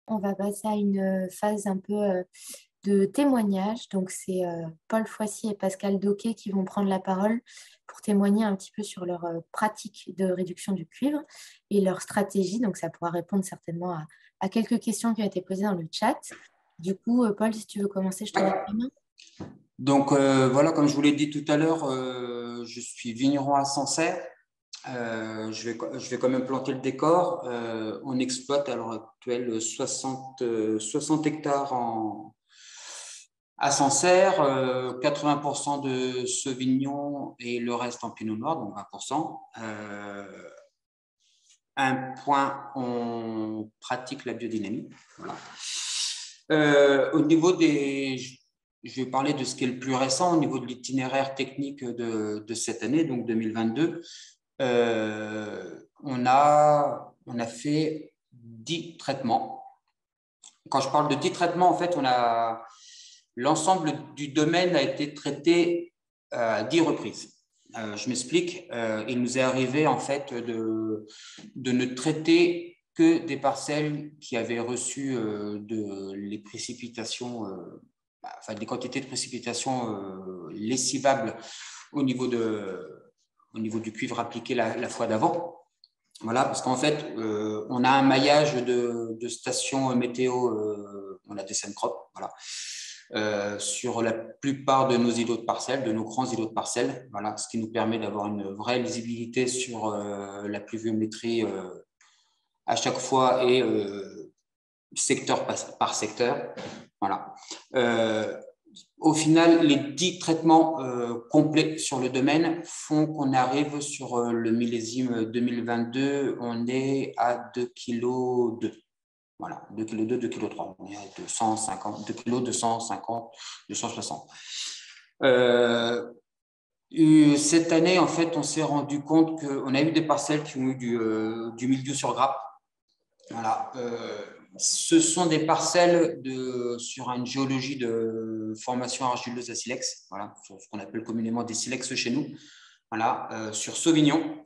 On va passer à une phase un peu de témoignage. Donc, c'est Paul Foissy et Pascal Doquet qui vont prendre la parole pour témoigner un petit peu sur leur pratique de réduction du cuivre et leur stratégie. Donc, ça pourra répondre certainement à quelques questions qui ont été posées dans le chat. Du coup, Paul, si tu veux commencer, je te laisse la main. Donc voilà, comme je vous l'ai dit tout à l'heure, je suis vigneron à Sancerre. Je vais quand même planter le décor. On exploite à l'heure actuelle 60 hectares à Sancerre, 80% de Sauvignon et le reste en Pinot Noir, donc 20%. Un point, on pratique la biodynamie. Voilà. Au niveau je vais parler de ce qui est le plus récent au niveau de l'itinéraire technique de cette année, donc 2022. On a fait 10 traitements. Quand je parle de 10 traitements, en fait, l'ensemble du domaine a été traité à 10 reprises. Je m'explique. Il nous est arrivé en fait de ne traiter que des parcelles qui avaient reçu les précipitations, enfin des quantités de précipitations lessivables au niveau du cuivre appliqué la fois d'avant. Voilà, parce qu'en fait, on a un maillage de stations météo, on a des SEMCROP, voilà, sur la plupart de nos îlots de parcelles, de nos grands îlots de parcelles, voilà, ce qui nous permet d'avoir une vraie lisibilité sur la pluviométrie à chaque fois et secteur par secteur. Voilà. Au final, les 10 traitements complets sur le domaine font qu'on arrive sur le millésime 2022, on est à 2,2 kg. Voilà, 2,2 kg, 2,3 kg. On est à 250, 2 kg, 250, 260. Cette année, en fait, on s'est rendu compte qu'on a eu des parcelles qui ont eu du mildiou sur grappe. Voilà. Ce sont des parcelles sur une géologie de formation argileuse à silex, voilà, sur ce qu'on appelle communément des silex chez nous, voilà, sur Sauvignon.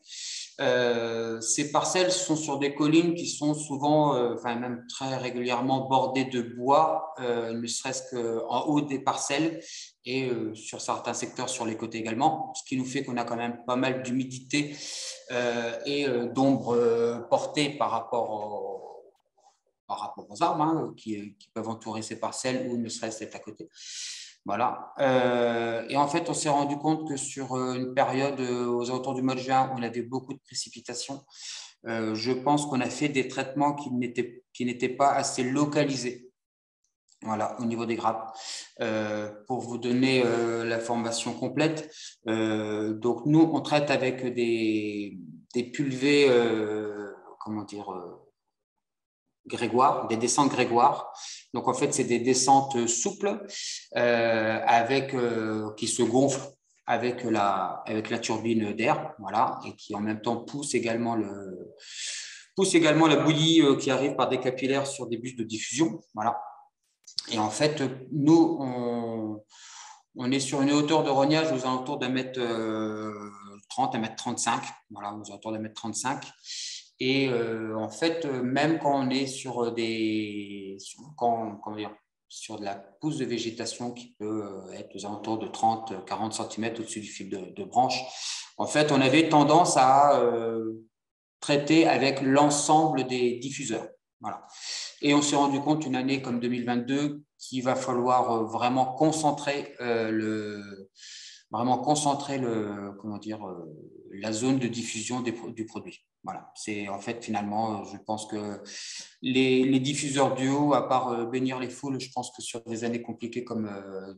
Ces parcelles sont sur des collines qui sont souvent, enfin même très régulièrement bordées de bois, ne serait-ce qu'en haut des parcelles et sur certains secteurs sur les côtés également, ce qui nous fait qu'on a quand même pas mal d'humidité et d'ombre portée par rapport aux arbres hein, qui peuvent entourer ces parcelles ou ne serait-ce d'être à côté. Voilà. Et en fait, on s'est rendu compte que sur une période aux alentours du mois de juin, on avait beaucoup de précipitations. Je pense qu'on a fait des traitements qui n'étaient pas assez localisés. Voilà, au niveau des grappes. Pour vous donner l'information complète, donc nous, on traite avec des pulvées, comment dire, Grégoire, des descentes Grégoire. Donc, en fait, c'est des descentes souples qui se gonflent avec la turbine d'air, voilà, et qui en même temps pousse également la bouillie qui arrive par des capillaires sur des bus de diffusion, voilà. Et en fait, nous, on est sur une hauteur de rognage aux alentours d'un mètre 30, 1,35 m, voilà, aux alentours d'1,35 m. Et en fait, même quand on est sur sur de la pousse de végétation qui peut être aux alentours de 30, 40 cm au-dessus du fil de branche, en fait, on avait tendance à traiter avec l'ensemble des diffuseurs. Voilà. Et on s'est rendu compte une année comme 2022 qu'il va falloir vraiment concentrer la zone de diffusion du produit. Voilà. C'est en fait finalement, je pense que les diffuseurs du haut, à part bénir les foules, je pense que sur des années compliquées comme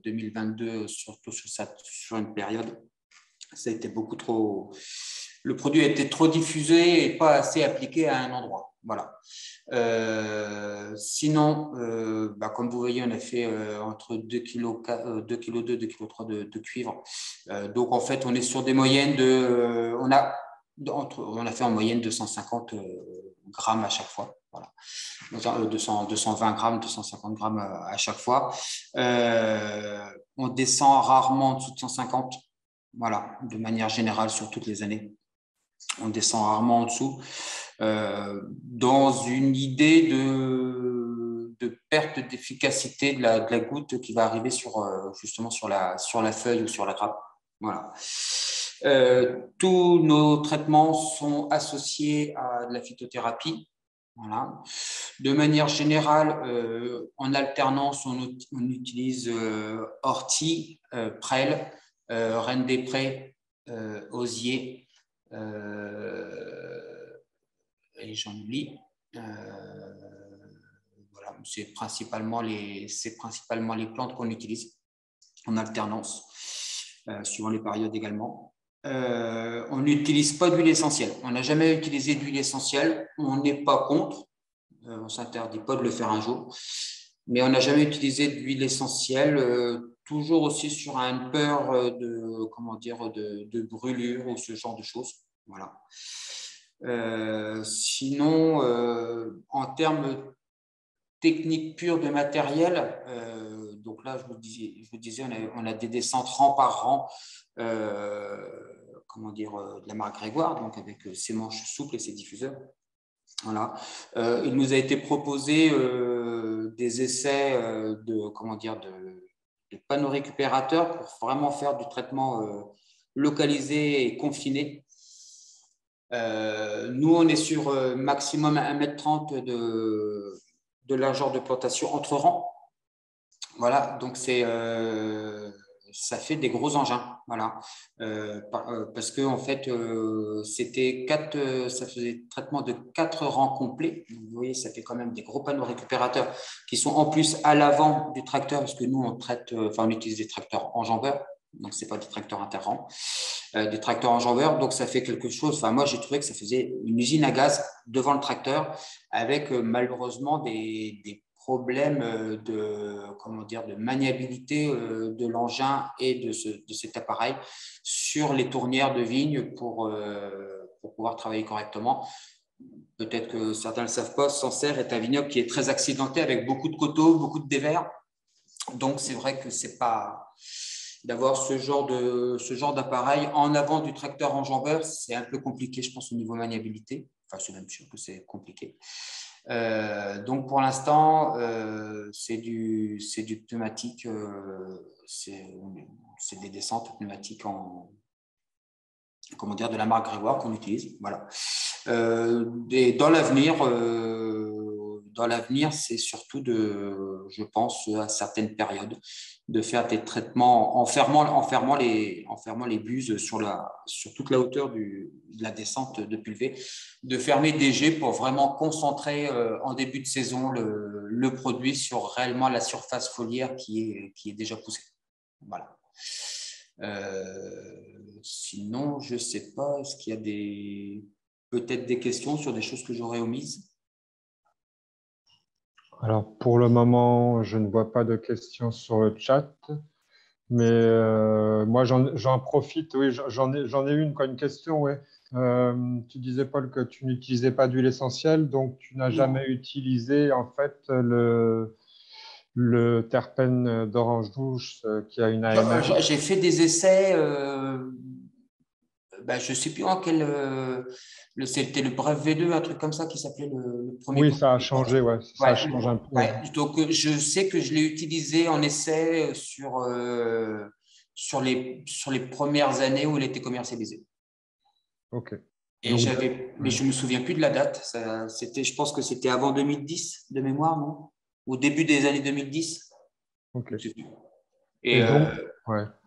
2022, surtout sur une période, ça a été beaucoup trop. Le produit a été trop diffusé et pas assez appliqué à un endroit. Voilà. Sinon, comme vous voyez, on a fait entre 2,2 kg, 2,3 kg de cuivre. Donc, en fait, on est sur des moyennes on a fait en moyenne 250 grammes à chaque fois. Voilà. 220 grammes, 250 grammes à chaque fois. On descend rarement en dessous de 150. Voilà, de manière générale sur toutes les années. On descend rarement en dessous. Dans une idée de perte d'efficacité de la goutte qui va arriver justement sur la feuille ou sur la grappe. Voilà. Tous nos traitements sont associés à de la phytothérapie. Voilà. De manière générale, en alternance, on utilise ortie, prêle, reine des prés, osier, et j'en oublie. Voilà, c'est principalement les plantes qu'on utilise en alternance, suivant les périodes également. On n'utilise pas d'huile essentielle. On n'a jamais utilisé d'huile essentielle. On n'est pas contre. On ne s'interdit pas de le faire un jour. Mais on n'a jamais utilisé d'huile essentielle, toujours aussi sur une peur de brûlure ou ce genre de choses. Voilà. Sinon, en termes techniques pures de matériel, donc là, je vous disais on a des descentes rang par rang, de la marque Grégoire, donc avec ses manches souples et ses diffuseurs. Voilà. Il nous a été proposé des essais de panneaux récupérateurs pour vraiment faire du traitement localisé et confiné. Nous, on est sur maximum 1,30 m de largeur de plantation entre rangs. Voilà, donc ça fait des gros engins, voilà, parce que en fait, ça faisait traitement de 4 rangs complets. Donc, vous voyez, ça fait quand même des gros panneaux récupérateurs qui sont en plus à l'avant du tracteur, parce que nous on utilise des tracteurs enjambeurs, donc c'est pas des tracteurs interrangs, des tracteurs enjambeurs. Donc ça fait quelque chose. Enfin, moi j'ai trouvé que ça faisait une usine à gaz devant le tracteur, avec malheureusement des problème de maniabilité de l'engin et de cet appareil sur les tournières de vigne pour pouvoir travailler correctement. Peut-être que certains ne le savent pas, Sancerre est un vignoble qui est très accidenté, avec beaucoup de coteaux, beaucoup de dévers. Donc, c'est vrai que c'est pas d'avoir ce genre d'appareil en avant du tracteur enjambeur, c'est un peu compliqué, je pense, au niveau maniabilité. Enfin, c'est même sûr que c'est compliqué. Donc pour l'instant, c'est du pneumatique, c'est des descentes pneumatiques de la marque Grégoire qu'on utilise. Voilà. Et dans l'avenir, c'est surtout je pense, à certaines périodes, de faire des traitements en fermant les buses sur toute la hauteur de la descente de pulvée, de fermer des jets pour vraiment concentrer en début de saison le produit sur réellement la surface foliaire qui est déjà poussée. Voilà. Sinon, je ne sais pas, est-ce qu'il y a peut-être des questions sur des choses que j'aurais omises? Alors, pour le moment, je ne vois pas de questions sur le chat, mais moi, j'en profite. Oui, j'en ai une question. Ouais. Tu disais, Paul, que tu n'utilisais pas d'huile essentielle, donc tu n'as jamais utilisé en fait le terpène d'orange douce qui a une AMR. J'ai fait des essais. Je ne sais plus en quel. C'était le Bref V2, un truc comme ça qui s'appelait le premier. Oui, ça a changé, ouais. Ça change un peu. Ouais. Donc, je sais que je l'ai utilisé en essai sur les premières années où il était commercialisé. OK. Et mais je ne me souviens plus de la date. Je pense que c'était avant 2010, de mémoire, non? Au début des années 2010. OK. Et donc,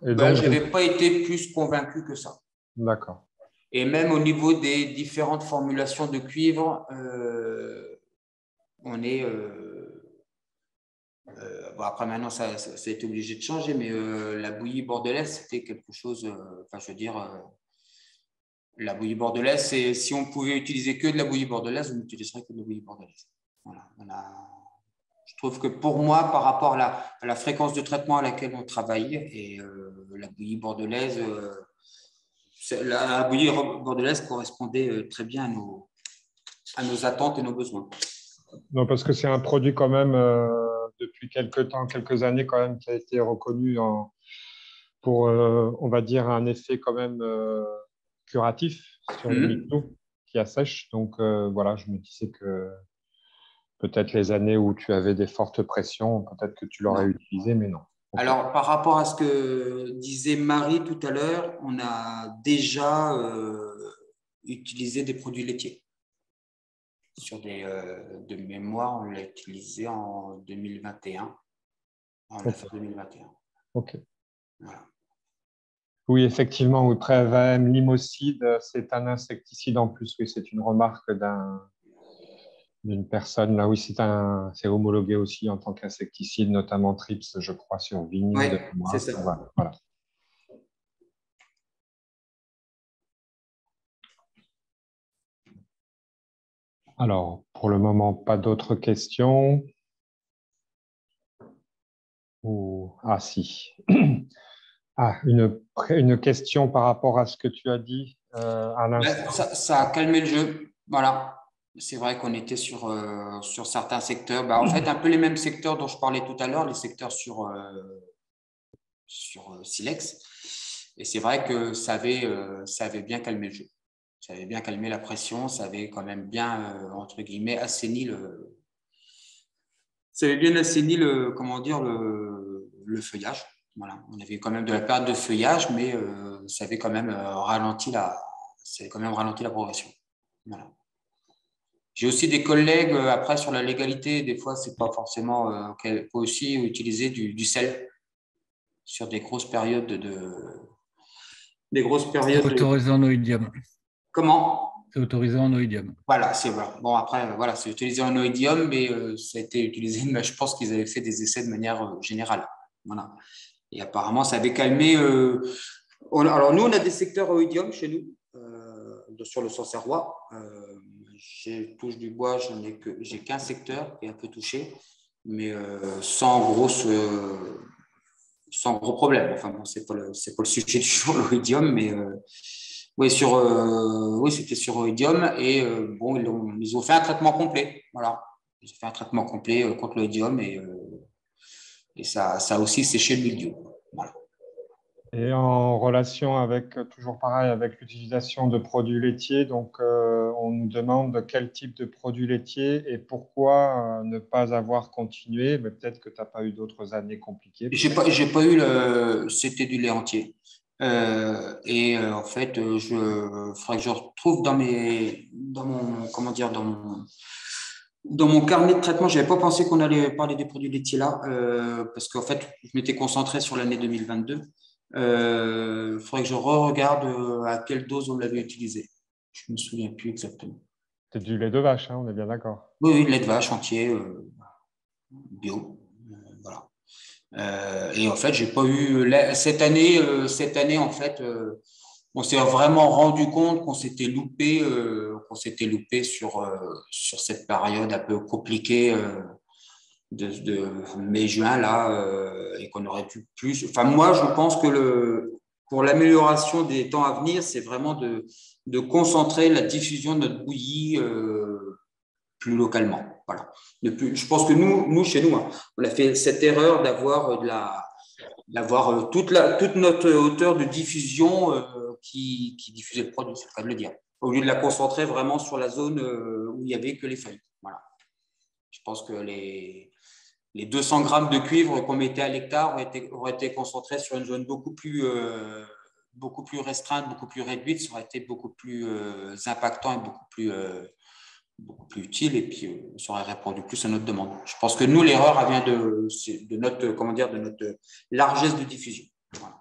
je n'avais pas été plus convaincu que ça. D'accord. Et même au niveau des différentes formulations de cuivre, on est… après, maintenant, ça a été obligé de changer, mais la bouillie bordelaise, c'était quelque chose… la bouillie bordelaise, si on pouvait utiliser que de la bouillie bordelaise, on n'utiliserait que de la bouillie bordelaise. Voilà. Je trouve que pour moi, par rapport à la fréquence de traitement à laquelle on travaille, et la bouillie bordelaise… la bouillie bordelaise correspondait très bien à nos attentes et nos besoins. Non, parce que c'est un produit quand même, depuis quelques années quand même, qui a été reconnu pour, on va dire, un effet quand même curatif sur les micros qui assèchent. Donc voilà, je me disais que peut-être les années où tu avais des fortes pressions, peut-être que tu l'aurais Non. utilisé, mais non. Ok. Alors, par rapport à ce que disait Marie tout à l'heure, on a déjà utilisé des produits laitiers. Sur de mémoire, on l'a utilisé en 2021. En la fin 2021. Ok. Voilà. Oui, effectivement, oui, Prévem, Limocide, c'est un insecticide en plus. Oui, c'est une remarque d'une personne. Là, oui, c'est homologué aussi en tant qu'insecticide, notamment TRIPS, je crois, sur Oui, vigne de c'est mémoire. ça. Voilà, voilà. Alors, pour le moment, pas d'autres questions. Ah, si. Ah, une question par rapport à ce que tu as dit à l'instant. Ça a calmé le jeu. Voilà. C'est vrai qu'on était sur certains secteurs. En fait, un peu les mêmes secteurs dont je parlais tout à l'heure, les secteurs sur Silex. Et c'est vrai que ça avait bien calmé le jeu. Ça avait bien calmé la pression. Ça avait quand même bien, entre guillemets, ça avait bien assaini comment dire, le feuillage. Voilà. On avait quand même de la perte de feuillage, mais ça avait quand même ralenti la progression. Voilà. J'ai aussi des collègues, après, sur la légalité, des fois, c'est pas forcément qu'elle peut aussi utiliser du sel sur des grosses périodes des grosses C'est périodes de... autorisé en oïdium. Comment? C'est autorisé en oïdium. Voilà, c'est voilà. Bon, après, voilà, c'est utilisé en oïdium, mais ça a été utilisé, mais je pense qu'ils avaient fait des essais de manière générale. Voilà. Et apparemment, ça avait calmé. Alors, nous, on a des secteurs oïdium chez nous, sur le Sancerrois. J'ai touche du bois, j'ai qu'un secteur qui est un peu touché, mais sans gros problème. Enfin, bon, c'est pas le sujet du jour, l'oïdium, mais oui, oui, c'était sur oïdium. Et bon, ils ont fait un traitement complet. Voilà. Ils ont fait un traitement complet contre l'oïdium et ça a aussi séché le mildiou. Voilà. Et en relation avec, toujours pareil, avec l'utilisation de produits laitiers, donc on nous demande quel type de produits laitiers et pourquoi ne pas avoir continué, mais peut-être que tu n'as pas eu d'autres années compliquées. J'ai pas eu c'était du lait entier. En fait, faudrait que je retrouve comment dire, dans mon carnet de traitement, j'avais pas pensé qu'on allait parler des produits laitiers là, parce qu'en fait, je m'étais concentré sur l'année 2022. Faudrait que je re-regarde à quelle dose on l'avait utilisé. Je me souviens plus exactement. C'est du lait de vache, hein, on est bien d'accord. Oui, oui, lait de vache entier, bio. Voilà. Et en fait, j'ai pas eu cette année en fait, on s'est vraiment rendu compte qu'on s'était loupé sur cette période un peu compliquée de mai-juin là, et qu'on aurait pu plus. Enfin, moi, je pense que pour l'amélioration des temps à venir, c'est vraiment de concentrer la diffusion de notre bouillie plus localement. Voilà. Je pense que nous chez nous, hein, on a fait cette erreur d'avoir toute notre hauteur de diffusion qui diffusait le produit, c'est le cas de le dire. Au lieu de la concentrer vraiment sur la zone où il n'y avait que les feuilles. Voilà. Je pense que les 200 grammes de cuivre qu'on mettait à l'hectare auraient été concentrés sur une zone beaucoup plus restreinte, beaucoup plus réduite. Ça aurait été beaucoup plus impactant et beaucoup plus utile, et puis ça aurait répondu plus à notre demande. Je pense que nous, l'erreur vient de notre, comment dire, de notre largesse de diffusion. Voilà.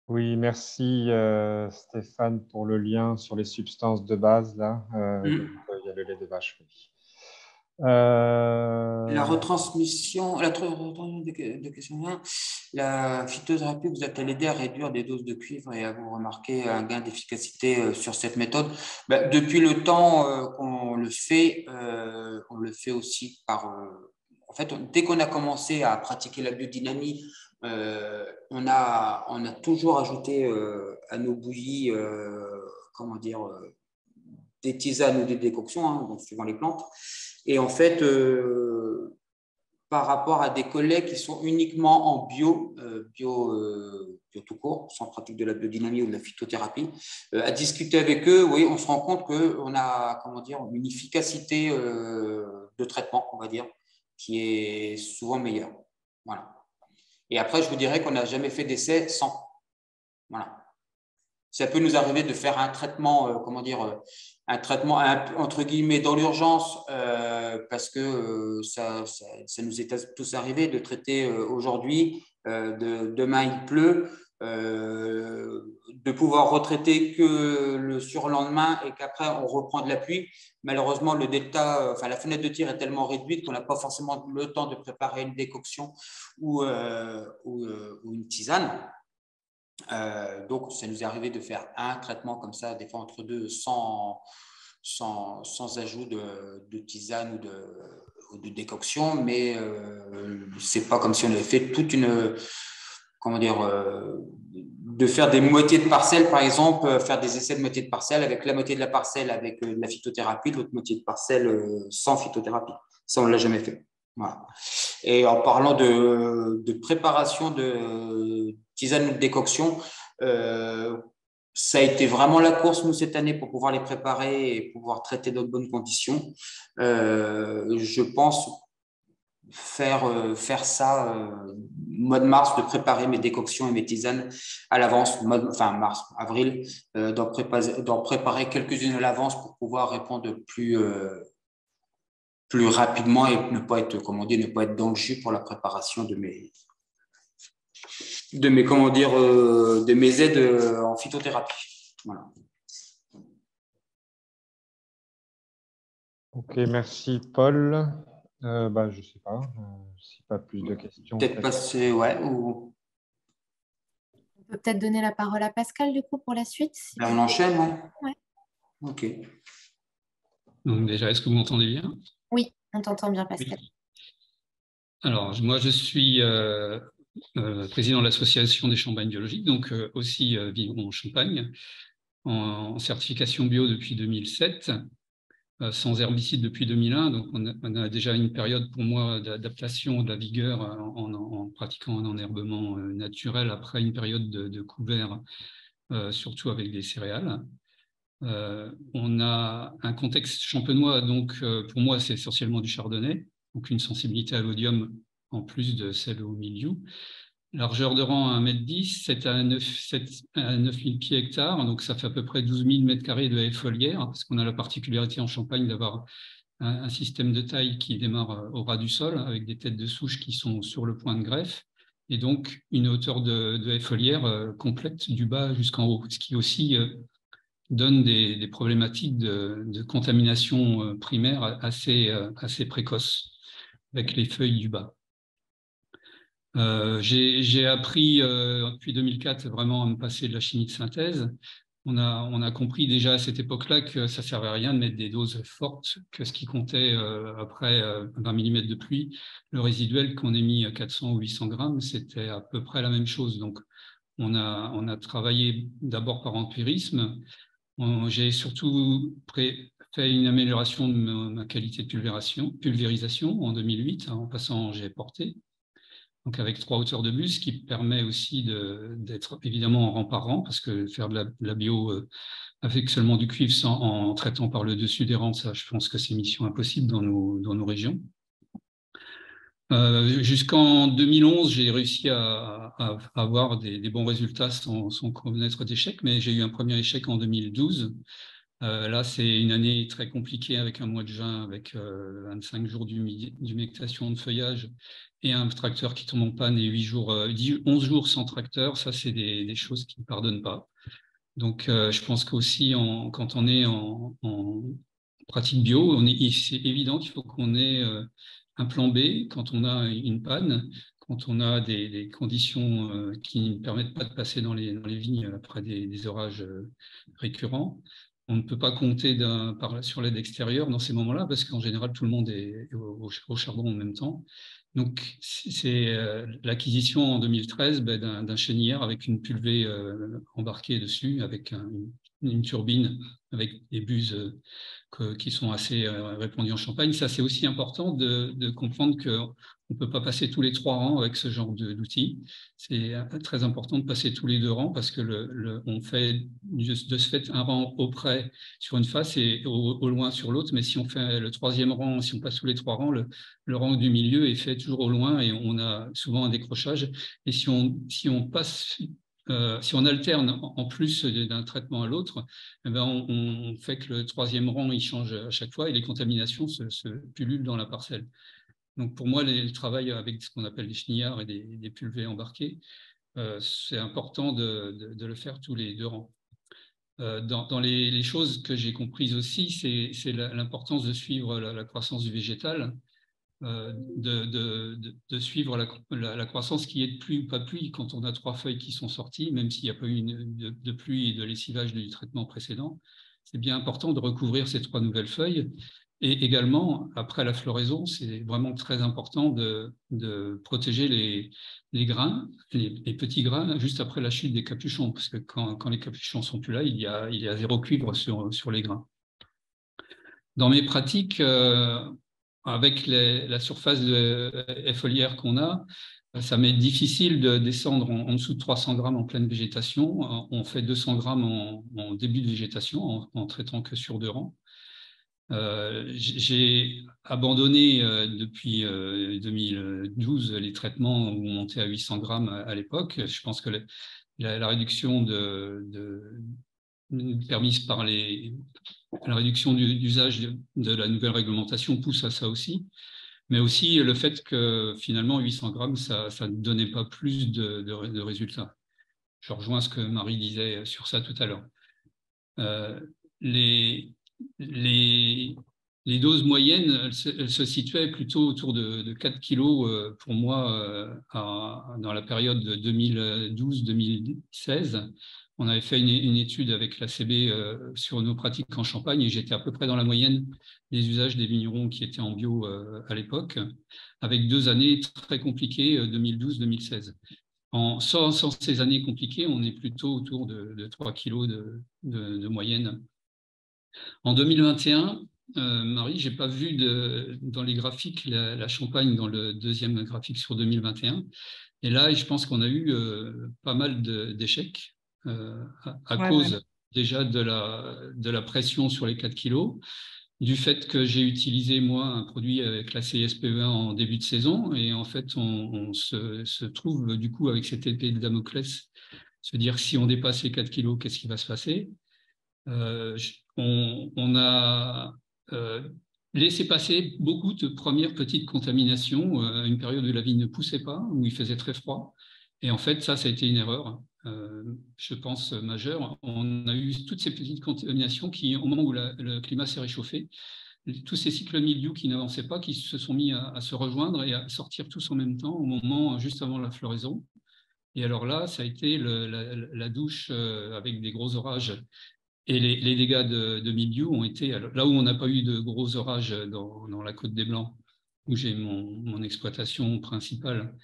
Oui, merci Stéphane pour le lien sur les substances de base. Là. Donc, il y a le lait de vache. Oui. La retransmission, de question 1, la phytothérapie vous a-t-elle aidé à réduire des doses de cuivre et à vous remarquer un gain d'efficacité sur cette méthode? Depuis le temps qu'on le fait, on le fait aussi en fait, dès qu'on a commencé à pratiquer la biodynamie, on a toujours ajouté à nos bouillies, comment dire, des tisanes ou des décoctions, hein, donc suivant les plantes. Et en fait, par rapport à des collègues qui sont uniquement en bio tout court, sans pratique de la biodynamie ou de la phytothérapie. À discuter avec eux, oui, on se rend compte qu'on a, comment dire, une efficacité de traitement, on va dire, qui est souvent meilleure. Voilà. Et après, je vous dirais qu'on n'a jamais fait d'essai sans. Voilà. Ça peut nous arriver de faire un traitement, comment dire, un traitement entre guillemets dans l'urgence, parce que ça nous est tous arrivé de traiter aujourd'hui, demain il pleut, de pouvoir retraiter que le surlendemain et qu'après on reprend de la pluie. Malheureusement, le delta, enfin la fenêtre de tir est tellement réduite qu'on n'a pas forcément le temps de préparer une décoction ou une tisane. Donc, ça nous est arrivé de faire un traitement comme ça, des fois entre deux, sans ajout de tisane ou de décoction, mais c'est pas comme si on avait fait toute une, comment dire, de faire des moitiés de parcelles, par exemple, faire des essais de moitié de parcelles avec la moitié de la parcelle avec de la phytothérapie, l'autre moitié de parcelle sans phytothérapie. Ça, on l'a jamais fait. Voilà. Et en parlant de préparation de tisane ou de décoction, ça a été vraiment la course, nous, cette année, pour pouvoir les préparer et pouvoir traiter dans de bonnes conditions. Je pense faire ça mois de mars, de préparer mes décoctions et mes tisanes à l'avance, enfin mars, avril, d'en préparer quelques-unes à l'avance pour pouvoir répondre plus rapidement et ne pas être, comment dire, ne pas être dans le jus pour la préparation de mes comment dire, de mes aides en phytothérapie. Voilà. Ok, merci Paul. Je ne sais pas, si pas plus de questions. Peut-être passer, ouais, ou... On peut peut-être donner la parole à Pascal, du coup, pour la suite. Là, on enchaîne, ouais. Ouais. Ok. Donc déjà, est-ce que vous m'entendez bien? Oui, on t'entend bien, Pascal. Oui. Alors, moi, je suis président de l'association des champagnes biologiques, donc aussi vivons en Champagne, en certification bio depuis 2007, sans herbicide depuis 2001. Donc, on a déjà une période pour moi d'adaptation de la vigueur en pratiquant un enherbement naturel après une période de couvert, surtout avec des céréales. On a un contexte champenois, donc pour moi, c'est essentiellement du chardonnay, donc une sensibilité à l'odium en plus de celle au milieu. Largeur de rang à 1,10 m, c'est à 9000 pieds hectares, donc ça fait à peu près 12 000 m² de haies foliaires, parce qu'on a la particularité en Champagne d'avoir un système de taille qui démarre au ras du sol, avec des têtes de souche qui sont sur le point de greffe, et donc une hauteur de haies foliaires complète du bas jusqu'en haut, ce qui aussi donne des problématiques de contamination primaire assez précoces avec les feuilles du bas. J'ai appris depuis 2004 vraiment à me passer de la chimie de synthèse. On a compris déjà à cette époque-là que ça ne servait à rien de mettre des doses fortes, que ce qui comptait après 20 mm de pluie, le résiduel qu'on ait mis à 400 ou 800 grammes, c'était à peu près la même chose. Donc on a travaillé d'abord par empirisme. J'ai surtout fait une amélioration de ma qualité de pulvérisation en 2008, en passant en jet porté, donc avec 3 hauteurs de bus, qui permet aussi d'être évidemment en rang par rang, parce que faire de la bio avec seulement du cuivre en traitant par le dessus des rangs, ça, je pense que c'est mission impossible dans nos régions. Jusqu'en 2011, j'ai réussi à avoir des bons résultats sans connaître d'échec, mais j'ai eu un premier échec en 2012. Là, c'est une année très compliquée avec un mois de juin, avec 25 jours d'humectation de feuillage et un tracteur qui tombe en panne et 11 jours sans tracteur. Ça, c'est des choses qui ne pardonnent pas. Donc, je pense qu'aussi, quand on est en pratique bio, c'est évident qu'il faut qu'on ait un plan B quand on a une panne, quand on a des conditions qui ne permettent pas de passer dans les vignes après des orages récurrents. On ne peut pas compter sur l'aide extérieure dans ces moments-là, parce qu'en général, tout le monde est au charbon en même temps. Donc, c'est l'acquisition en 2013 d'un chenillère avec une pulvée embarquée dessus, avec une turbine, avec des buses qui sont assez répandues en Champagne. Ça, c'est aussi important de comprendre qu'on ne peut pas passer tous les 3 rangs avec ce genre d'outils. C'est très important de passer tous les 2 rangs parce que on fait de ce fait un rang au près sur une face et au loin sur l'autre. Mais si on fait le 3e rang, si on passe tous les 3 rangs, le rang du milieu est fait toujours au loin et on a souvent un décrochage. Et si on passe, si on alterne en plus d'un traitement à l'autre, eh ben on fait que le 3e rang il change à chaque fois et les contaminations se pullulent dans la parcelle. Donc pour moi, le travail avec ce qu'on appelle des chenillards et des pulvées embarquées, c'est important de le faire tous les 2 rangs. Dans les choses que j'ai comprises aussi, c'est l'importance de suivre la croissance du végétal. De suivre la croissance qui est de pluie ou pas pluie quand on a 3 feuilles qui sont sorties, même s'il n'y a pas eu de pluie et de lessivage du traitement précédent. C'est bien important de recouvrir ces 3 nouvelles feuilles. Et également, après la floraison, c'est vraiment très important de protéger les grains, les petits grains, juste après la chute des capuchons, parce que quand les capuchons sont plus là, il y a 0 cuivre sur les grains. Dans mes pratiques, avec la surface foliaire qu'on a, ça m'est difficile de descendre en dessous de 300 grammes en pleine végétation. On fait 200 grammes en début de végétation, en traitant que sur 2 rangs. J'ai abandonné depuis 2012 les traitements où on montait à 800 grammes à l'époque. Je pense que la réduction permise par la réduction d'usage de la nouvelle réglementation pousse à ça aussi, mais aussi le fait que finalement 800 grammes, ça ne donnait pas plus de résultats. Je rejoins ce que Marie disait sur ça tout à l'heure. Les doses moyennes, elles se situaient plutôt autour de 4 kg pour moi dans la période de 2012-2016. On avait fait une étude avec l'ACB sur nos pratiques en Champagne et j'étais à peu près dans la moyenne des usages des vignerons qui étaient en bio à l'époque, avec 2 années très compliquées, 2012-2016. Sans ces années compliquées, on est plutôt autour de 3 kg de moyenne. En 2021, Marie, je n'ai pas vu dans les graphiques la Champagne dans le 2e graphique sur 2021. Et là, je pense qu'on a eu pas mal d'échecs à cause déjà de la pression sur les 4 kilos, du fait que j'ai utilisé, moi, un produit avec la CSPE1 en début de saison. Et en fait, on se trouve du coup avec cette épée de Damoclès, se dire si on dépasse les 4 kilos, qu'est-ce qui va se passer? On a laissé passer beaucoup de premières petites contaminations à une période où la vigne ne poussait pas, où il faisait très froid. Et en fait, ça a été une erreur, je pense, majeure. On a eu toutes ces petites contaminations qui, au moment où le climat s'est réchauffé, tous ces cycles milieu qui n'avançaient pas, qui se sont mis à se rejoindre et à sortir tous en même temps, au moment juste avant la floraison. Et alors là, ça a été la douche avec des gros orages. Et les dégâts de milieu ont été, là où on n'a pas eu de gros orages dans la Côte des Blancs, où j'ai mon exploitation principale,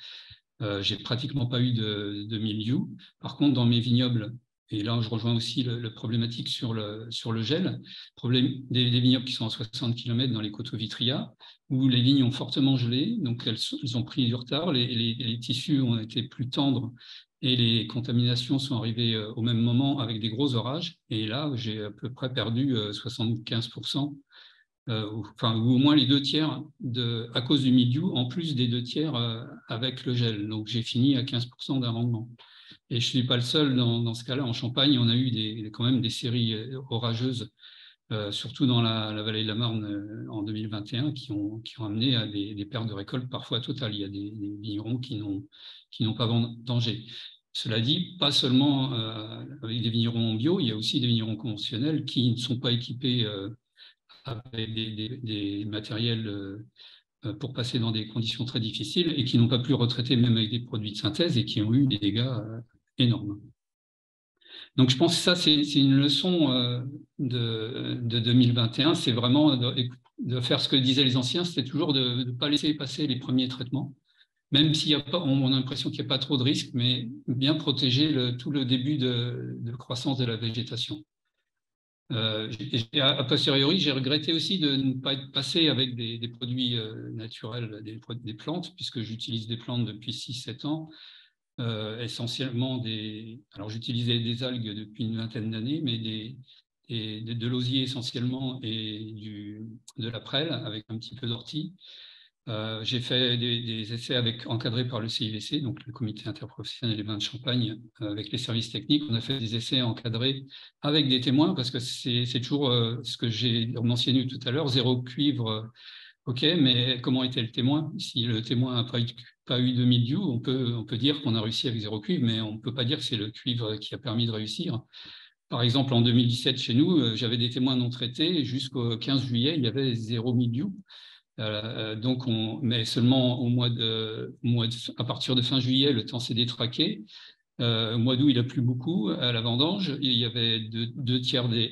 j'ai pratiquement pas eu de milieu. Par contre, dans mes vignobles, et là je rejoins aussi le problématique sur le gel, des vignobles qui sont à 60 km dans les Coteaux-Vitriat, où les vignes ont fortement gelé, donc elles ont pris du retard, les tissus ont été plus tendres, et les contaminations sont arrivées au même moment avec des gros orages. Et là, j'ai à peu près perdu 75%, ou au moins les 2 tiers à cause du mildiou, en plus des 2 tiers avec le gel. Donc, j'ai fini à 15% d'un rendement. Et je ne suis pas le seul dans ce cas-là. En Champagne, on a eu quand même des séries orageuses, surtout dans la vallée de la Marne en 2021, qui ont amené à des pertes de récolte parfois totales. Il y a des vignerons qui n'ont pas vendangé. Cela dit, pas seulement avec des vignerons en bio, il y a aussi des vignerons conventionnels qui ne sont pas équipés avec des matériels pour passer dans des conditions très difficiles et qui n'ont pas pu retraiter même avec des produits de synthèse et qui ont eu des dégâts énormes. Donc je pense que ça, c'est une leçon de 2021, c'est vraiment de faire ce que disaient les anciens, c'était toujours de ne pas laisser passer les premiers traitements, même s'il y a pas, on a l'impression qu'il n'y a pas trop de risques, mais bien protéger tout le début de croissance de la végétation. A posteriori, j'ai regretté aussi de ne pas être passé avec des produits naturels, des plantes, puisque j'utilise des plantes depuis 6-7 ans, essentiellement alors j'utilisais des algues depuis une vingtaine d'années, mais de l'osier essentiellement et de la prêle avec un petit peu d'ortie. J'ai fait des essais encadrés par le CIVC, donc le Comité interprofessionnel des vins de Champagne, avec les services techniques. On a fait des essais encadrés avec des témoins, parce que c'est toujours ce que j'ai mentionné tout à l'heure, 0 cuivre, ok, mais comment était le témoin? Si le témoin n'a pas eu de mildiou, on peut dire qu'on a réussi avec 0 cuivre, mais on ne peut pas dire que c'est le cuivre qui a permis de réussir. Par exemple, en 2017, chez nous, j'avais des témoins non traités, et jusqu'au 15 juillet, il y avait 0 mildiou. Donc, mais seulement à partir de fin juillet, le temps s'est détraqué. Au mois d'août, il a plu beaucoup à la vendange. Il y avait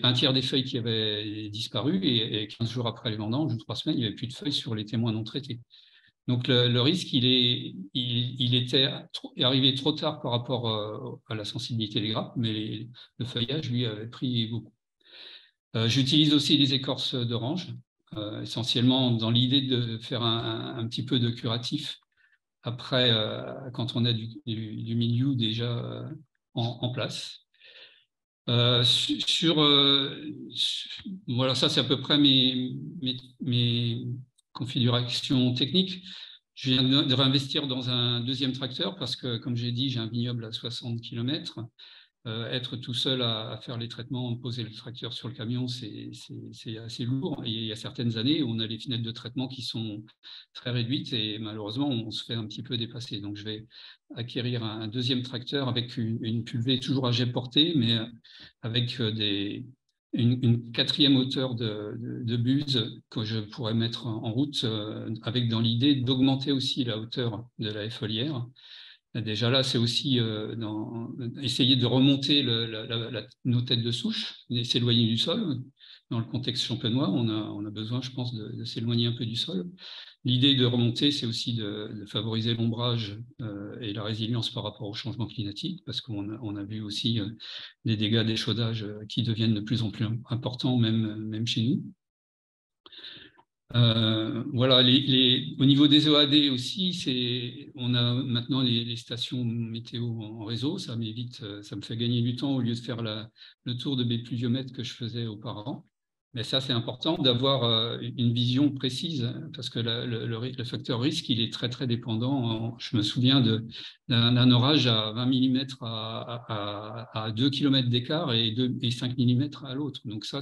un tiers des feuilles qui avaient disparu, et 15 jours après les vendanges, ou 3 semaines, il n'y avait plus de feuilles sur les témoins non traités. Donc, le risque, il était arrivé trop tard par rapport à la sensibilité des grappes, mais le feuillage, lui, avait pris beaucoup. J'utilise aussi les écorces d'orange, essentiellement dans l'idée de faire un petit peu de curatif après, quand on a du mildiou déjà en place. Voilà, ça c'est à peu près mes configurations techniques. Je viens de réinvestir dans un deuxième tracteur parce que, comme j'ai dit, j'ai un vignoble à 60 km. Être tout seul à faire les traitements, poser le tracteur sur le camion, c'est assez lourd. Et il y a certaines années où on a les fenêtres de traitement qui sont très réduites, et malheureusement, on se fait un petit peu dépasser. Donc, je vais acquérir un deuxième tracteur avec une pulvée toujours à jet porté, mais avec une quatrième hauteur de buse que je pourrais mettre en route, avec dans l'idée d'augmenter aussi la hauteur de la foliaire. Déjà là, c'est aussi essayer de remonter nos têtes de souche, et s'éloigner du sol. Dans le contexte champenois, on a besoin, je pense, de s'éloigner un peu du sol. L'idée de remonter, c'est aussi de favoriser l'ombrage et la résilience par rapport au changement climatique, parce qu'on a vu aussi des dégâts d'échaudage qui deviennent de plus en plus importants, même chez nous. Voilà, au niveau des EAD aussi, on a maintenant les stations météo en réseau. Ça m'évite, ça me fait gagner du temps au lieu de faire le tour de mes pluviomètres que je faisais auparavant. Mais ça, c'est important d'avoir une vision précise, parce que le facteur risque, il est très, très dépendant. Je me souviens d'un orage à 20 mm à 2 km d'écart et 5 mm à l'autre. Donc ça,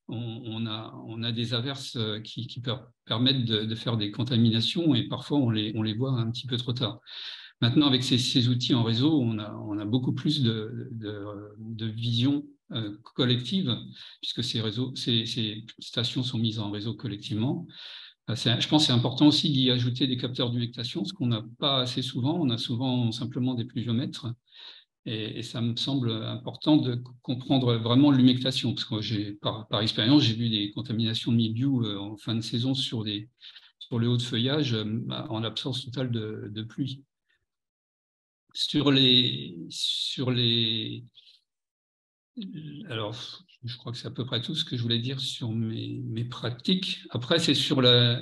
on a des averses qui permettent de faire des contaminations, et parfois on les voit un petit peu trop tard. Maintenant, avec ces outils en réseau, on a beaucoup plus de vision collective, puisque ces stations sont mises en réseau collectivement. Je pense que c'est important aussi d'y ajouter des capteurs d'humectation, ce qu'on n'a pas assez souvent. On a souvent simplement des pluviomètres. Et ça me semble important de comprendre vraiment l'humectation, parce que par expérience, j'ai vu des contaminations de mildiou en fin de saison sur le haut de feuillage en absence totale de pluie. Alors, je crois que c'est à peu près tout ce que je voulais dire sur mes pratiques. Après, c'est sur la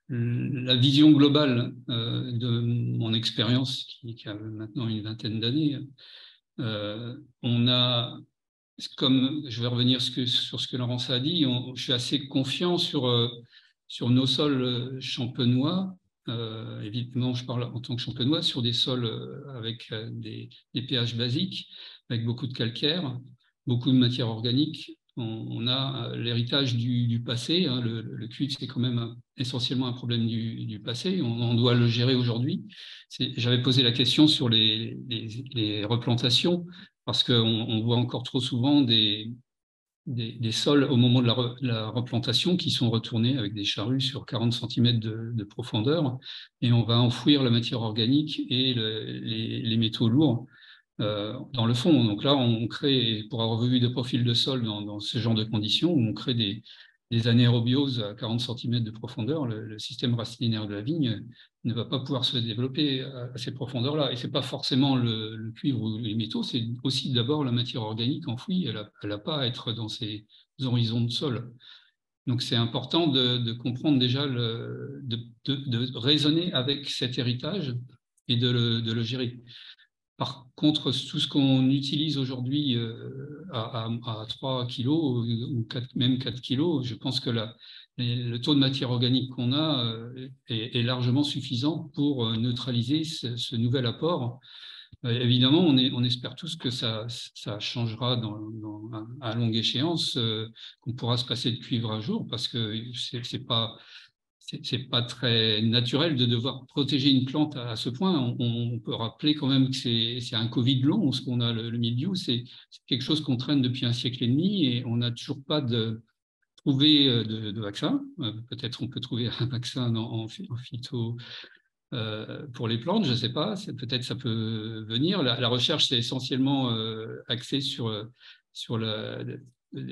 vision globale de mon expérience, qui a maintenant une vingtaine d'années. On a, comme je vais revenir sur ce que Laurence a dit, je suis assez confiant sur nos sols champenois. Évidemment, je parle en tant que champenois, sur des sols avec des pH basiques, avec beaucoup de calcaire, beaucoup de matière organique. On a l'héritage du passé. Hein. Le cuivre, c'est quand même essentiellement un problème du passé. On doit le gérer aujourd'hui. J'avais posé la question sur les replantations, parce qu'on voit encore trop souvent des sols au moment de la replantation qui sont retournés avec des charrues sur 40 cm de profondeur, et on va enfouir la matière organique et les métaux lourds dans le fond. Donc là, on crée, pour avoir vu des profils de sol dans ce genre de conditions, on crée des anaérobioses à 40 cm de profondeur, le système racinaire de la vigne ne va pas pouvoir se développer à ces profondeurs-là. Et ce n'est pas forcément le cuivre ou les métaux, c'est aussi d'abord la matière organique enfouie. Elle n'a pas à être dans ces horizons de sol. Donc c'est important de comprendre déjà, de raisonner avec cet héritage et de le gérer. Par contre, tout ce qu'on utilise aujourd'hui à 3 kg ou 4, même 4 kg, je pense que le taux de matière organique qu'on a est largement suffisant pour neutraliser ce nouvel apport. Évidemment, on espère tous que ça changera à longue échéance, qu'on pourra se passer de cuivre un jour, parce que c'est pas très naturel de devoir protéger une plante à ce point. On peut rappeler quand même que c'est un Covid long, ce qu'on a le mildiou, c'est quelque chose qu'on traîne depuis un siècle et demi et on n'a toujours pas trouvé de vaccin. Peut-être on peut trouver un vaccin en phyto pour les plantes, je ne sais pas, peut-être ça peut venir. La recherche est essentiellement axée sur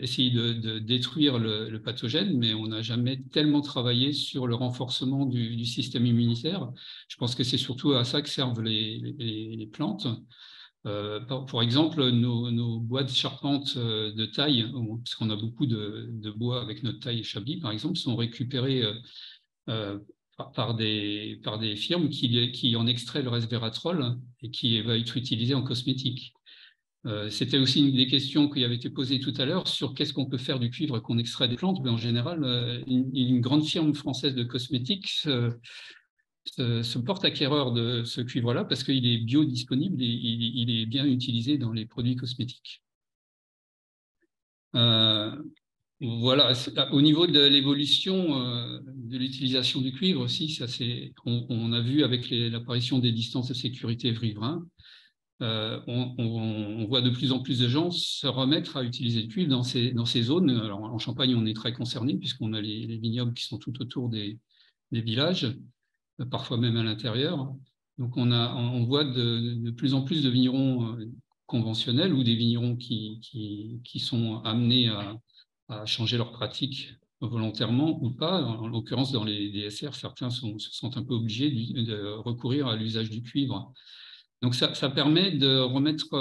essayer de détruire le pathogène, mais on n'a jamais tellement travaillé sur le renforcement du système immunitaire. Je pense que c'est surtout à ça que servent les plantes. Pour exemple, nos bois de charpente de taille, parce qu'on a beaucoup de bois avec notre taille échablie, par exemple, sont récupérés par des firmes qui en extraient le resveratrol et qui va être utilisé en cosmétique. C'était aussi une des questions qui avait été posée tout à l'heure sur qu'est-ce qu'on peut faire du cuivre qu'on extrait des plantes. Mais en général, une grande firme française de cosmétiques se porte acquéreur de ce cuivre-là parce qu'il est biodisponible et il est bien utilisé dans les produits cosmétiques. Voilà, au niveau de l'évolution de l'utilisation du cuivre aussi, on a vu avec l'apparition des distances de sécurité Evry-Vrain, on voit de plus en plus de gens se remettre à utiliser le cuivre dans ces zones. Alors, en Champagne, on est très concerné puisqu'on a les vignobles qui sont tout autour des villages, parfois même à l'intérieur. Donc on voit de plus en plus de vignerons conventionnels ou des vignerons qui sont amenés à changer leurs pratiques volontairement ou pas. En l'occurrence, dans les DSR, certains se sentent un peu obligés de recourir à l'usage du cuivre. Donc ça permet de remettre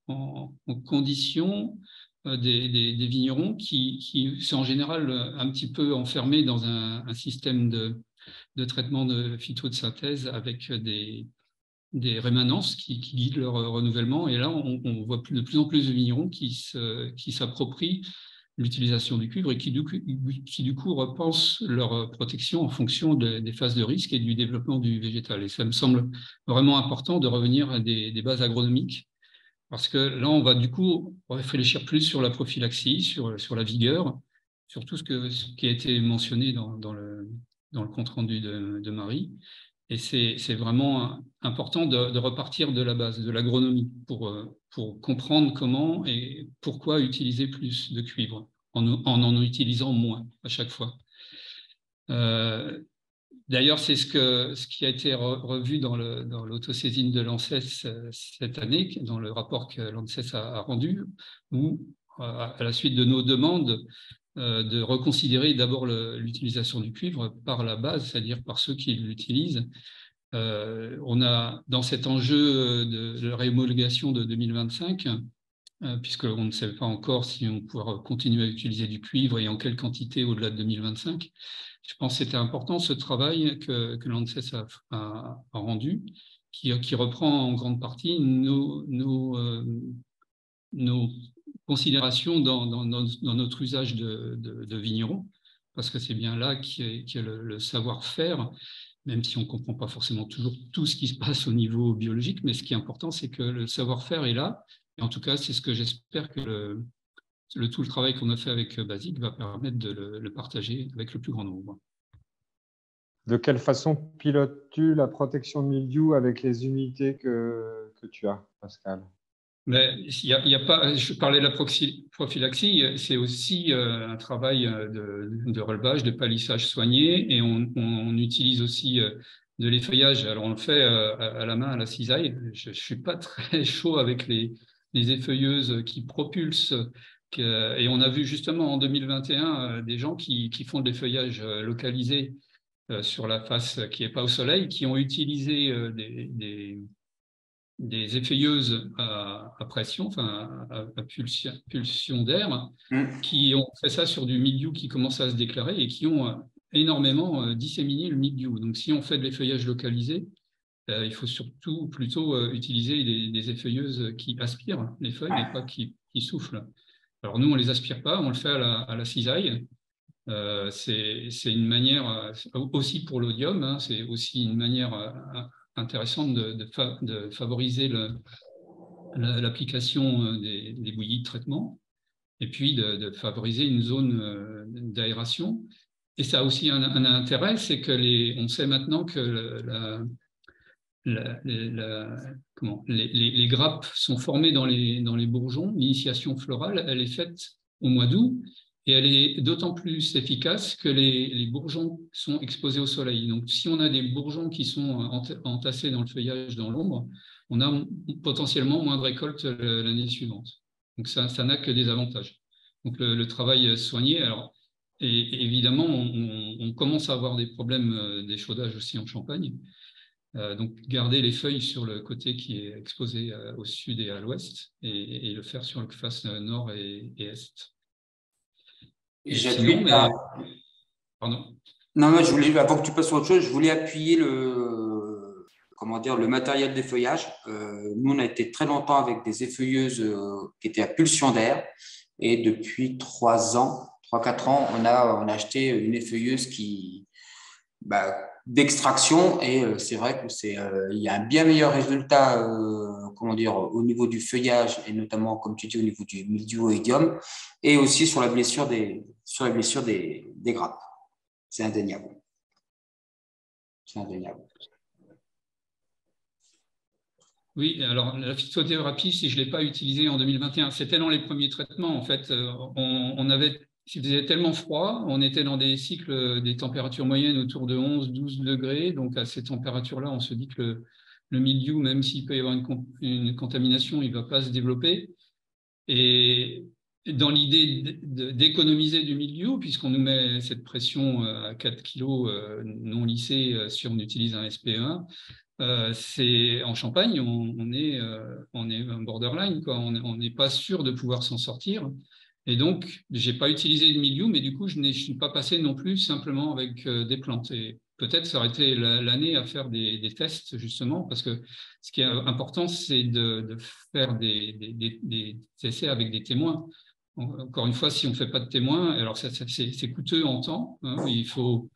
en condition des vignerons qui sont en général un petit peu enfermés dans un système de traitement de phyto de synthèse avec des rémanences qui guident leur renouvellement. Et là, on voit de plus en plus de vignerons qui s'approprient l'utilisation du cuivre et qui du coup repensent leur protection en fonction des phases de risque et du développement du végétal. Et ça me semble vraiment important de revenir à des bases agronomiques, parce que là, on va du coup réfléchir plus sur la prophylaxie, sur la vigueur, sur tout ce qui a été mentionné dans le compte-rendu de Marie. Et c'est vraiment important de repartir de la base, de l'agronomie, pour comprendre comment et pourquoi utiliser plus de cuivre en utilisant moins à chaque fois. D'ailleurs, c'est ce qui a été revu dans l'autosaisine de l'ANSES cette année, dans le rapport que l'ANSES a rendu, où, à la suite de nos demandes, de reconsidérer d'abord l'utilisation du cuivre par la base, c'est-à-dire par ceux qui l'utilisent. On a, dans cet enjeu de réhomologation de 2025, puisqu'on ne sait pas encore si on pourra continuer à utiliser du cuivre et en quelle quantité au-delà de 2025, je pense que c'était important ce travail que l'ANSES a rendu, qui reprend en grande partie nos considérations dans notre usage de vignerons, parce que c'est bien là qu'il y a le savoir-faire, même si on ne comprend pas forcément toujours tout ce qui se passe au niveau biologique, mais ce qui est important, c'est que le savoir-faire est là. Et en tout cas, c'est ce que j'espère que tout le travail qu'on a fait avec Basic va permettre de le partager avec le plus grand nombre. De quelle façon pilotes-tu la protection de mildiou avec les unités que tu as, Pascal? Mais y a pas, je parlais de la prophylaxie, c'est aussi un travail de relevage, de palissage soigné, et on utilise aussi de l'effeuillage. Alors on le fait à la main, à la cisaille. Je ne suis pas très chaud avec les effeuilleuses qui propulsent Et on a vu justement en 2021 des gens qui font des feuillages localisés sur la face qui n'est pas au soleil, qui ont utilisé des effeuilleuses à pression, enfin à pulsion d'air, qui ont fait ça sur du mildiou qui commence à se déclarer et qui ont énormément disséminé le mildiou. Donc si on fait de l'effeuillage localisé, il faut surtout plutôt utiliser des effeuilleuses qui aspirent les feuilles et pas qui soufflent. Alors nous, on ne les aspire pas, on le fait à la cisaille. C'est une manière, aussi pour l'odium, hein, c'est aussi une manière intéressante de favoriser l'application des bouillies de traitement et puis de favoriser une zone d'aération. Et ça a aussi un intérêt, c'est que on sait maintenant que les grappes sont formées dans les bourgeons. L'initiation florale, elle est faite au mois d'août et elle est d'autant plus efficace que les bourgeons sont exposés au soleil. Donc, si on a des bourgeons qui sont entassés dans le feuillage, dans l'ombre, on a potentiellement moins de récoltes l'année suivante. Donc, ça n'a que des avantages. Donc, le travail soigné, alors, et évidemment, on commence à avoir des problèmes d'échaudage aussi en Champagne. Donc, garder les feuilles sur le côté qui est exposé au sud et à l'ouest et le faire sur le face nord et est. J'appuie. Pardon. Non, mais je voulais, avant que tu passes à autre chose, je voulais appuyer le matériel d'effeuillage. Nous, on a été très longtemps avec des effeuilleuses qui étaient à pulsion d'air. Et depuis 3-4 ans, on a acheté une effeuilleuse d'extraction et c'est vrai il y a un bien meilleur résultat au niveau du feuillage et notamment, comme tu dis, au niveau du mildiou-oïdium et aussi sur la blessure des grappes. C'est indéniable. C'est indéniable. Oui, alors la phytothérapie, si je ne l'ai pas utilisée en 2021, c'était dans les premiers traitements. En fait, il faisait tellement froid, on était dans des cycles, des températures moyennes autour de 11-12 degrés. Donc à ces températures-là, on se dit que le mildiou, même s'il peut y avoir une contamination, il ne va pas se développer. Et dans l'idée d'économiser du mildiou, puisqu'on nous met cette pression à 4 kg non lissée si on utilise un SPE1, en Champagne, on est un borderline, quoi. On n'est pas sûr de pouvoir s'en sortir. Et donc, je n'ai pas utilisé de mildiou, mais du coup, je ne suis pas passé non plus simplement avec des plantes. Et peut-être ça aurait été l'année à faire des tests, justement, parce que ce qui est important, c'est de faire des essais avec des témoins. Encore une fois, si on ne fait pas de témoins, alors c'est coûteux en temps. Hein, il faut...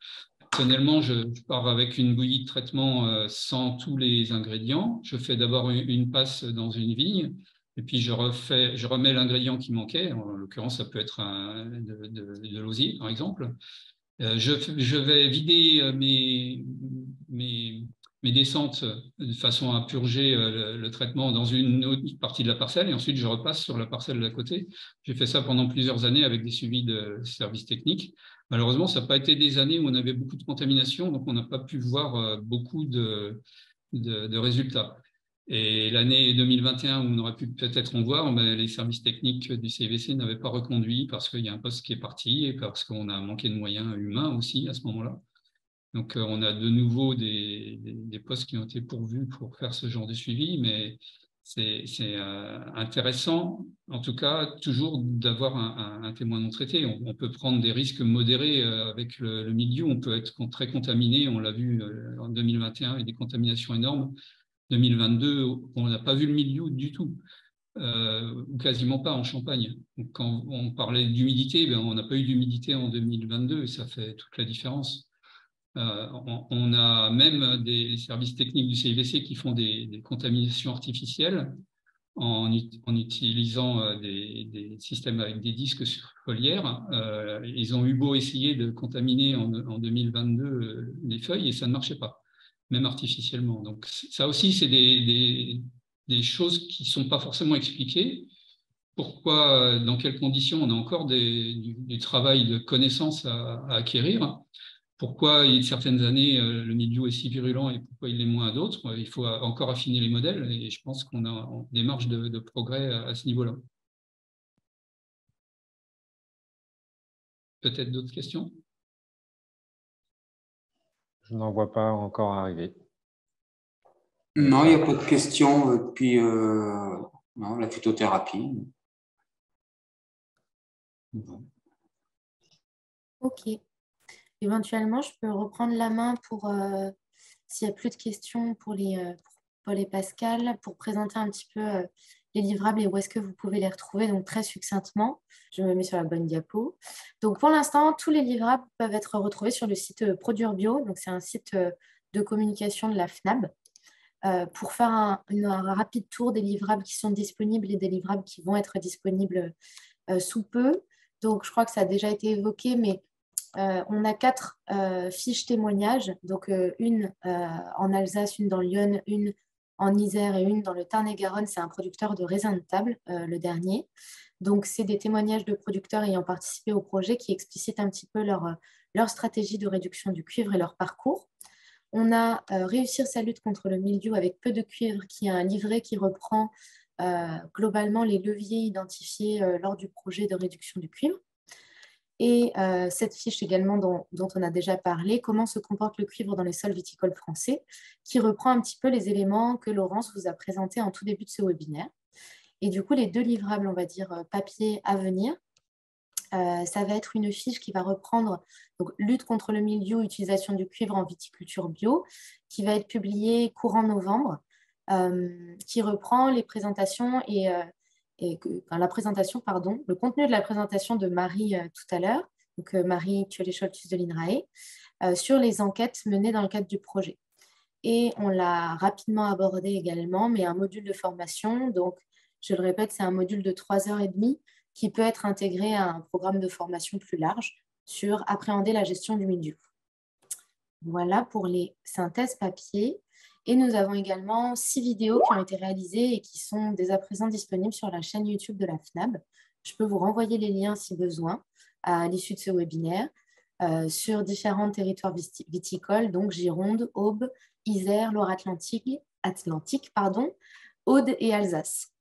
Personnellement, je pars avec une bouillie de traitement sans tous les ingrédients. Je fais d'abord une passe dans une vigne, et puis je remets l'ingrédient qui manquait. En l'occurrence, ça peut être de l'osier, par exemple. Je vais vider mes descentes de façon à purger le traitement dans une autre partie de la parcelle, et ensuite je repasse sur la parcelle d'à côté. J'ai fait ça pendant plusieurs années avec des suivis de services techniques. Malheureusement, ça n'a pas été des années où on avait beaucoup de contamination, donc on n'a pas pu voir beaucoup de résultats. Et l'année 2021, où on aurait pu peut-être en voir, mais les services techniques du CIVC n'avaient pas reconduit parce qu'il y a un poste qui est parti et parce qu'on a manqué de moyens humains aussi à ce moment-là. Donc, on a de nouveau des postes qui ont été pourvus pour faire ce genre de suivi, mais c'est intéressant, en tout cas, toujours d'avoir un témoin non traité. On peut prendre des risques modérés avec le mildiou. On peut être très contaminé. On l'a vu en 2021 avec des contaminations énormes. 2022, on n'a pas vu le mildiou du tout, ou quasiment pas en Champagne. Donc, quand on parlait d'humidité, on n'a pas eu d'humidité en 2022 et ça fait toute la différence. On a même des services techniques du CIVC qui font des contaminations artificielles en utilisant des systèmes avec des disques foliaires. Ils ont eu beau essayer de contaminer en 2022 les feuilles et ça ne marchait pas, même artificiellement. Donc ça aussi, c'est des choses qui ne sont pas forcément expliquées. Pourquoi, dans quelles conditions on a encore du travail de connaissances à acquérir. Pourquoi, certaines années, le mildiou est si virulent et pourquoi il l'est moins à d'autres? Il faut encore affiner les modèles et je pense qu'on a des marges de progrès à ce niveau-là. peut-être d'autres questions? Je n'en vois pas encore arriver. Non, il n'y a pas de questions depuis non, la phytothérapie. Bon. Ok. Éventuellement, je peux reprendre la main pour, s'il n'y a plus de questions pour Paul et Pascal, pour présenter un petit peu les livrables et où est-ce que vous pouvez les retrouver. Donc, très succinctement, je me mets sur la bonne diapo. Donc, pour l'instant, tous les livrables peuvent être retrouvés sur le site Produire Bio. Donc, c'est un site de communication de la FNAB. Pour faire un rapide tour des livrables qui sont disponibles et des livrables qui vont être disponibles sous peu. Donc, je crois que ça a déjà été évoqué, mais on a 4 fiches témoignages, donc une en Alsace, une dans Lyon, une en Isère et une dans le Tarn-et-Garonne. C'est un producteur de raisins de table, le dernier. Donc, c'est des témoignages de producteurs ayant participé au projet qui explicitent un petit peu leur stratégie de réduction du cuivre et leur parcours. On a Réussir sa lutte contre le mildiou avec peu de cuivre, qui est un livret qui reprend globalement les leviers identifiés lors du projet de réduction du cuivre. Et cette fiche également dont on a déjà parlé, comment se comporte le cuivre dans les sols viticoles français, qui reprend un petit peu les éléments que Laurence vous a présentés en tout début de ce webinaire. Et du coup, les 2 livrables, on va dire, papier à venir, ça va être une fiche qui va reprendre donc, lutte contre le mildiou, utilisation du cuivre en viticulture bio, qui va être publiée courant novembre, qui reprend les présentations le contenu de la présentation de Marie tout à l'heure, donc Marie Thiollet-Scholtus de l'INRAE, sur les enquêtes menées dans le cadre du projet. Et on l'a rapidement abordé également, mais un module de formation, donc je le répète, c'est un module de 3h30 qui peut être intégré à un programme de formation plus large sur appréhender la gestion du mildiou. Voilà pour les synthèses papier. Et nous avons également 6 vidéos qui ont été réalisées et qui sont dès à présent disponibles sur la chaîne YouTube de la FNAB. Je peux vous renvoyer les liens si besoin à l'issue de ce webinaire sur différents territoires viticoles, donc Gironde, Aube, Isère, Loire-Atlantique, Aude et Alsace.